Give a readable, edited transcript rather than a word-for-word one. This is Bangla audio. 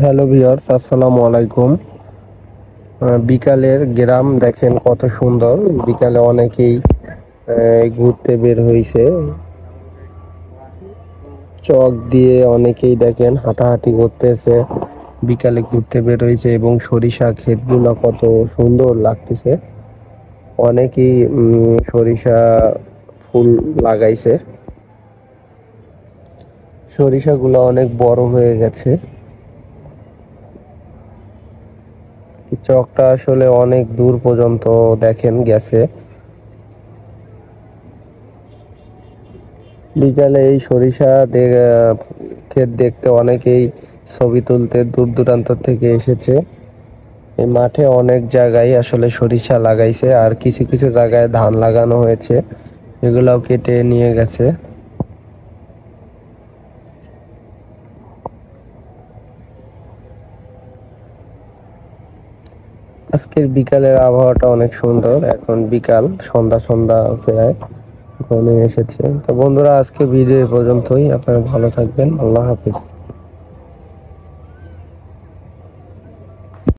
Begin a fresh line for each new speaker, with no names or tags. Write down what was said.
হ্যালো ভিউয়ার্স, আসসালামু আলাইকুম। বিকালের গ্রাম দেখেন কত সুন্দর। বিকালে অনেকেই ঘুরতে বের হয়েছে। চক দিয়ে অনেকেই দেখেন হাঁটাহাঁটি করতেছে, বিকালে ঘুরতে বের হয়েছে এবং সরিষা ক্ষেতগুলো কত সুন্দর লাগতেছে। অনেকেই সরিষা ফুল লাগাইছে। সরিষাগুলো অনেক বড় হয়ে গেছে। এই চকটা আসলে অনেক দূর পর্যন্ত দেখেন গেছে। বিকালে এই সরিষা ক্ষেত দেখতে অনেকেই ছবি তুলতে দূর দূরান্ত থেকে এসেছে। এই মাঠে অনেক জায়গায় আসলে সরিষা লাগাইছে, আর কিছু কিছু জায়গায় ধান লাগানো হয়েছে, এগুলাও কেটে নিয়ে গেছে। আজকের বিকালের আবহাওয়াটা অনেক সুন্দর। এখন বিকাল, সন্ধ্যা সন্ধ্যা প্রায় ঘনিয়ে এসেছে। তো বন্ধুরা, আজকে ভিডিও এ পর্যন্তই। আপনারা ভালো থাকবেন। আল্লাহ হাফিজ।